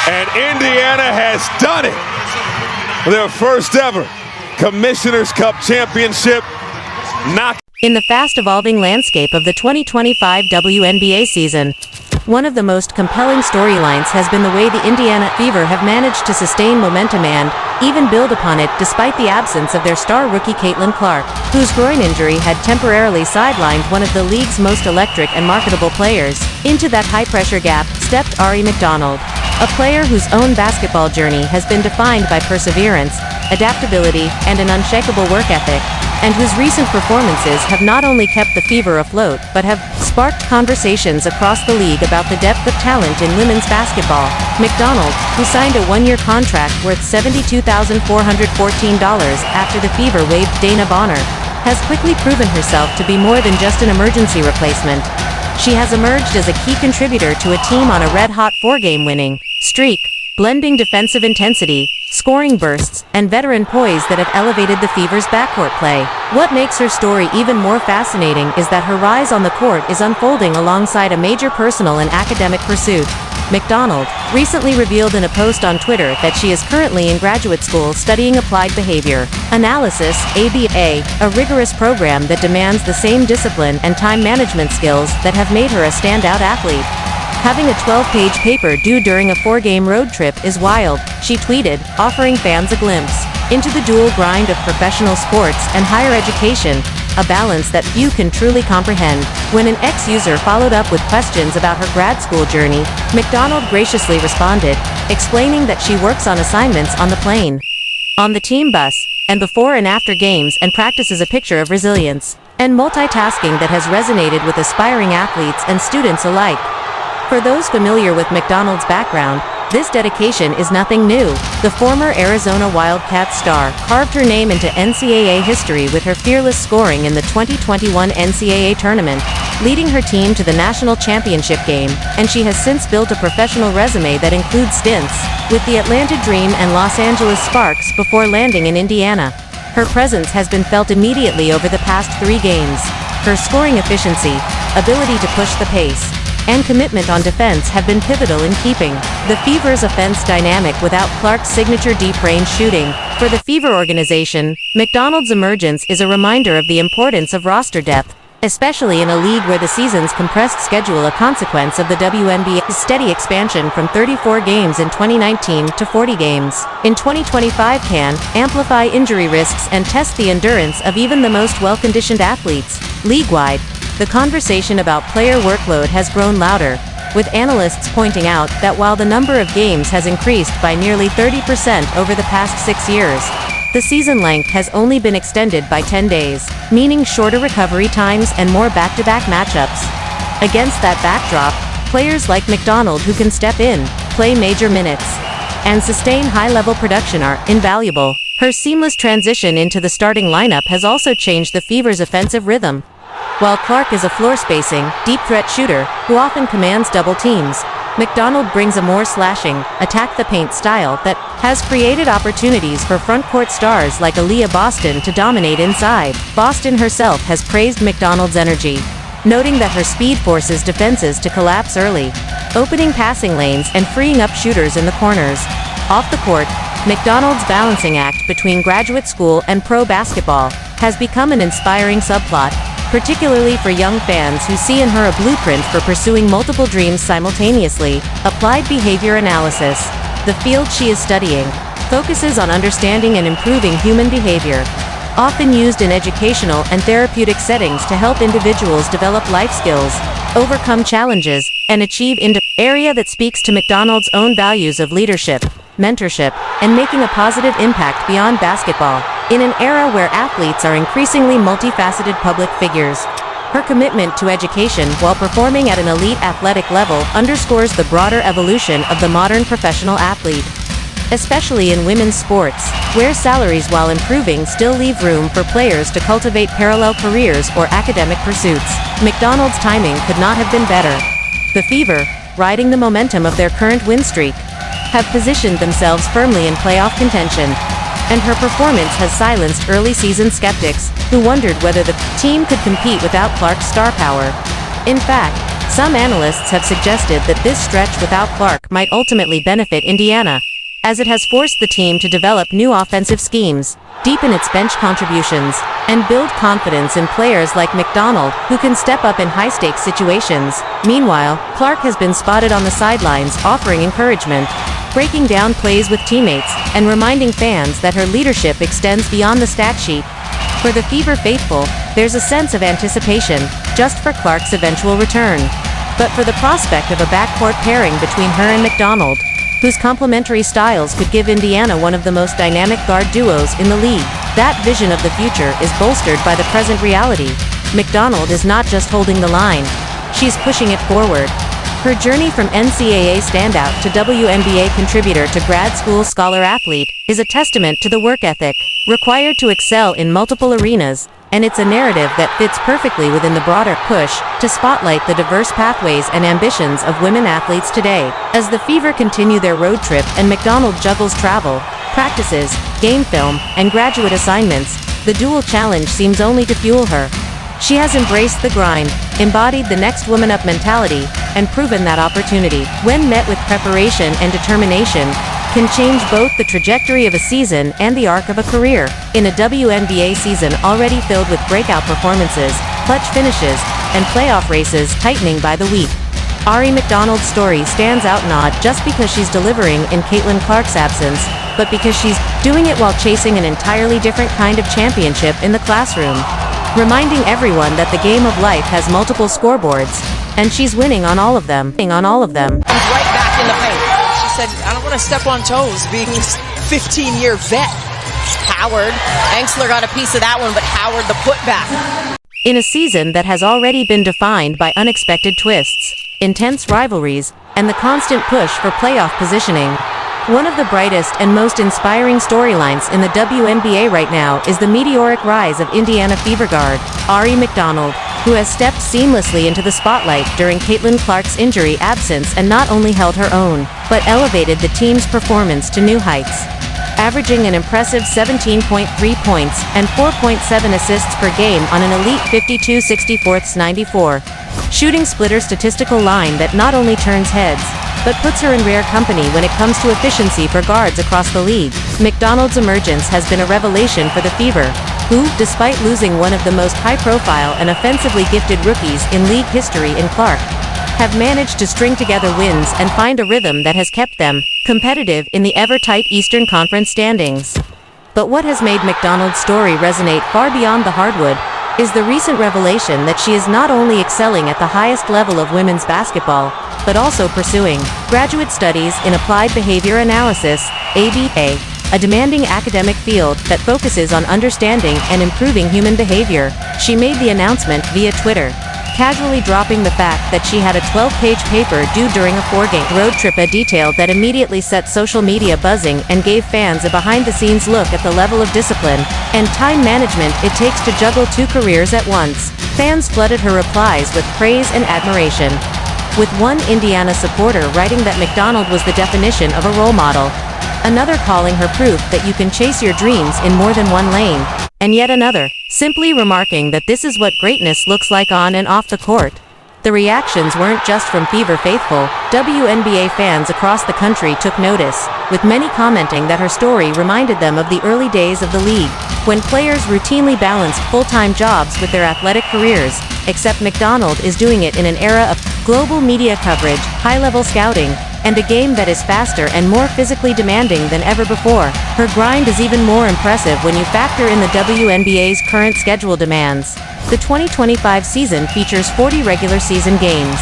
And Indiana has done it. Their first ever Commissioner's Cup championship. In the fast-evolving landscape of the 2025 WNBA season, one of the most compelling storylines has been the way the Indiana Fever have managed to sustain momentum and even build upon it despite the absence of their star rookie Caitlin Clark, whose groin injury had temporarily sidelined one of the league's most electric and marketable players. Into that high-pressure gap stepped Ari McDonald, a player whose own basketball journey has been defined by perseverance, adaptability, and an unshakable work ethic, and whose recent performances have not only kept the Fever afloat, but have sparked conversations across the league about the depth of talent in women's basketball. McDonald, who signed a one-year contract worth $72,414 after the Fever waived Dana Bonner, has quickly proven herself to be more than just an emergency replacement. She has emerged as a key contributor to a team on a red-hot four-game winning streak, blending defensive intensity, scoring bursts, and veteran poise that have elevated the Fever's backcourt play. What makes her story even more fascinating is that her rise on the court is unfolding alongside a major personal and academic pursuit. McDonald recently revealed in a post on Twitter that she is currently in graduate school studying applied behavior analysis, ABA, a rigorous program that demands the same discipline and time management skills that have made her a standout athlete. Having a 12-page paper due during a four-game road trip is wild, she tweeted, offering fans a glimpse into the dual grind of professional sports and higher education, a balance that few can truly comprehend. When an ex-user followed up with questions about her grad school journey, McDonald graciously responded, explaining that she works on assignments on the plane, on the team bus, and before and after games, and practices a picture of resilience and multitasking that has resonated with aspiring athletes and students alike. For those familiar with McDonald's background, this dedication is nothing new. The former Arizona Wildcats star carved her name into NCAA history with her fearless scoring in the 2021 NCAA tournament, leading her team to the national championship game, and she has since built a professional resume that includes stints with the Atlanta Dream and Los Angeles Sparks before landing in Indiana. Her presence has been felt immediately over the past 3 games. Her scoring efficiency, ability to push the pace, and commitment on defense have been pivotal in keeping the Fever's offense dynamic without Clark's signature deep-range shooting. For the Fever organization, McDonald's emergence is a reminder of the importance of roster depth, especially in a league where the season's compressed schedule, a consequence of the WNBA's steady expansion from 34 games in 2019 to 40 games in 2025, can amplify injury risks and test the endurance of even the most well-conditioned athletes. League-wide, the conversation about player workload has grown louder, with analysts pointing out that while the number of games has increased by nearly 30% over the past 6 years, the season length has only been extended by 10 days, meaning shorter recovery times and more back-to-back matchups. Against that backdrop, players like McDonald, who can step in, play major minutes, and sustain high-level production, are invaluable. Her seamless transition into the starting lineup has also changed the Fever's offensive rhythm. While Clark is a floor-spacing, deep-threat shooter who often commands double teams, McDonald brings a more slashing, attack-the-paint style that has created opportunities for front-court stars like Aaliyah Boston to dominate inside. Boston herself has praised McDonald's energy, noting that her speed forces defenses to collapse early, opening passing lanes and freeing up shooters in the corners. Off the court, McDonald's balancing act between graduate school and pro basketball has become an inspiring subplot, particularly for young fans who see in her a blueprint for pursuing multiple dreams simultaneously. Applied behavior analysis, the field she is studying, focuses on understanding and improving human behavior, often used in educational and therapeutic settings to help individuals develop life skills, overcome challenges, and achieve area that speaks to McDonald's own values of leadership, mentorship, and making a positive impact beyond basketball. In an era where athletes are increasingly multifaceted public figures, her commitment to education while performing at an elite athletic level underscores the broader evolution of the modern professional athlete. Especially in women's sports, where salaries, while improving, still leave room for players to cultivate parallel careers or academic pursuits. McDonald's timing could not have been better. The Fever, riding the momentum of their current win streak, have positioned themselves firmly in playoff contention, and her performance has silenced early season skeptics who wondered whether the team could compete without Clark's star power. In fact, Some analysts have suggested that this stretch without Clark might ultimately benefit Indiana, as it has forced the team to develop new offensive schemes, deepen its bench contributions, and build confidence in players like McDonald, who can step up in high-stakes situations. Meanwhile, Clark has been spotted on the sidelines, offering encouragement, breaking down plays with teammates, and reminding fans that her leadership extends beyond the stat sheet. For the Fever faithful, there's a sense of anticipation, just for Clark's eventual return. But for the prospect of a backcourt pairing between her and McDonald, whose complementary styles could give Indiana one of the most dynamic guard duos in the league. That vision of the future is bolstered by the present reality. McDonald is not just holding the line, she's pushing it forward. Her journey from NCAA standout to WNBA contributor to grad school scholar athlete is a testament to the work ethic required to excel in multiple arenas, and it's a narrative that fits perfectly within the broader push to spotlight the diverse pathways and ambitions of women athletes today. As the Fever continue their road trip and McDonald juggles travel, practices, game film, and graduate assignments, the dual challenge seems only to fuel her. She has embraced the grind, embodied the next woman up mentality, and proven that opportunity, when met with preparation and determination, can change both the trajectory of a season and the arc of a career. In a WNBA season already filled with breakout performances, clutch finishes, and playoff races tightening by the week, Ari McDonald's story stands out not just because she's delivering in Caitlin-Clark's absence, but because she's doing it while chasing an entirely different kind of championship in the classroom, reminding everyone that the game of life has multiple scoreboards, and she's winning on all of them. Right back in the paint. She said, I don't want to step on toes, being a 15-year vet. Howard, Angsler got a piece of that one, but Howard the putback. In a season that has already been defined by unexpected twists, intense rivalries, and the constant push for playoff positioning, one of the brightest and most inspiring storylines in the WNBA right now is the meteoric rise of Indiana Fever guard, Ari McDonald, who has stepped seamlessly into the spotlight during Caitlin-Clark's injury absence and not only held her own, but elevated the team's performance to new heights. Averaging an impressive 17.3 points and 4.7 assists per game on an elite 52/64-94 shooting splitter statistical line that not only turns heads, but puts her in rare company when it comes to efficiency for guards across the league. McDonald's emergence has been a revelation for the Fever, who, despite losing one of the most high-profile and offensively gifted rookies in league history in Clark, have managed to string together wins and find a rhythm that has kept them competitive in the ever-tight Eastern Conference standings. But what has made McDonald's story resonate far beyond the hardwood is the recent revelation that she is not only excelling at the highest level of women's basketball, but also pursuing graduate studies in applied behavior analysis, ABA, a demanding academic field that focuses on understanding and improving human behavior. She made the announcement via Twitter, casually dropping the fact that she had a 12-page paper due during a 4-game road trip, a detail that immediately set social media buzzing and gave fans a behind-the-scenes look at the level of discipline and time management it takes to juggle two careers at once. Fans flooded her replies with praise and admiration, with one Indiana supporter writing that McDonald was the definition of a role model, another calling her proof that you can chase your dreams in more than one lane, and yet another simply remarking that this is what greatness looks like on and off the court. The reactions weren't just from Fever faithful. WNBA fans across the country took notice, with many commenting that her story reminded them of the early days of the league, when players routinely balanced full-time jobs with their athletic careers, except McDonald is doing it in an era of global media coverage, high-level scouting, and a game that is faster and more physically demanding than ever before. Her grind is even more impressive when you factor in the WNBA's current schedule demands. The 2025 season features 40 regular season games,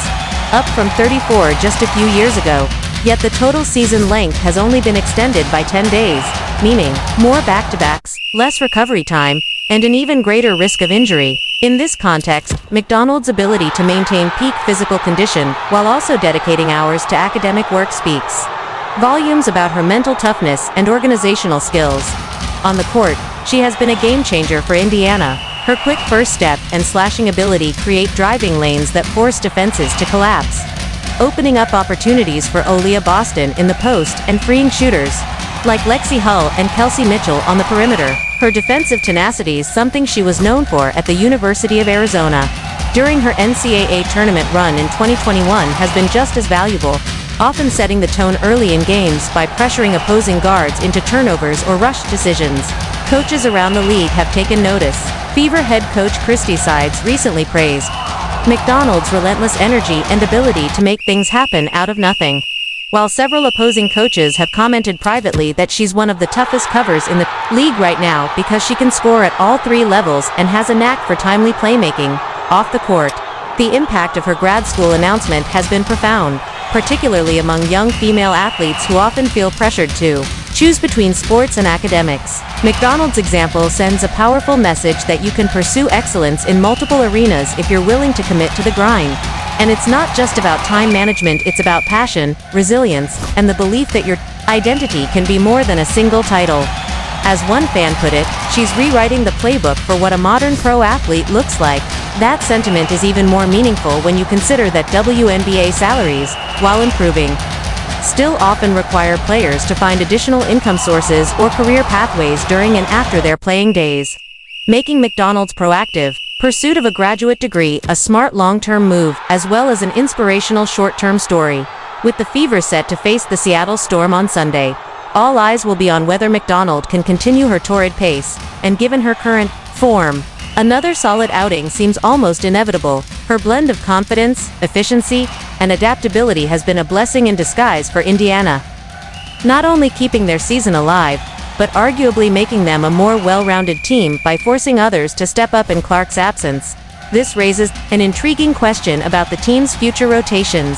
up from 34 just a few years ago, yet the total season length has only been extended by 10 days, meaning more back-to-backs, less recovery time, and an even greater risk of injury. In this context, McDonald's ability to maintain peak physical condition while also dedicating hours to academic work speaks volumes about her mental toughness and organizational skills. On the court, she has been a game-changer for Indiana. Her quick first step and slashing ability create driving lanes that force defenses to collapse, opening up opportunities for Aaliyah Boston in the post and freeing shooters like Lexi Hull and Kelsey Mitchell on the perimeter. Her defensive tenacity is something she was known for at the University of Arizona, during her NCAA tournament run in 2021 has been just as valuable, often setting the tone early in games by pressuring opposing guards into turnovers or rushed decisions. Coaches around the league have taken notice. Fever head coach Christy Sides recently praised McDonald's relentless energy and ability to make things happen out of nothing, while several opposing coaches have commented privately that she's one of the toughest covers in the league right now because she can score at all three levels and has a knack for timely playmaking off the court. The impact of her grad school announcement has been profound, particularly among young female athletes who often feel pressured to choose between sports and academics. McDonald's example sends a powerful message that you can pursue excellence in multiple arenas if you're willing to commit to the grind. And it's not just about time management, it's about passion, resilience, and the belief that your identity can be more than a single title. As one fan put it, she's rewriting the playbook for what a modern pro athlete looks like. That sentiment is even more meaningful when you consider that WNBA salaries, while improving, still often require players to find additional income sources or career pathways during and after their playing days, making McDonald's proactive pursuit of a graduate degree a smart long-term move as well as an inspirational short-term story. With the Fever set to face the Seattle Storm on Sunday, all eyes will be on whether McDonald can continue her torrid pace, and given her current form, another solid outing seems almost inevitable. Her blend of confidence, efficiency, and adaptability has been a blessing in disguise for Indiana, not only keeping their season alive, but arguably making them a more well-rounded team by forcing others to step up in Clark's absence. This raises an intriguing question about the team's future rotations.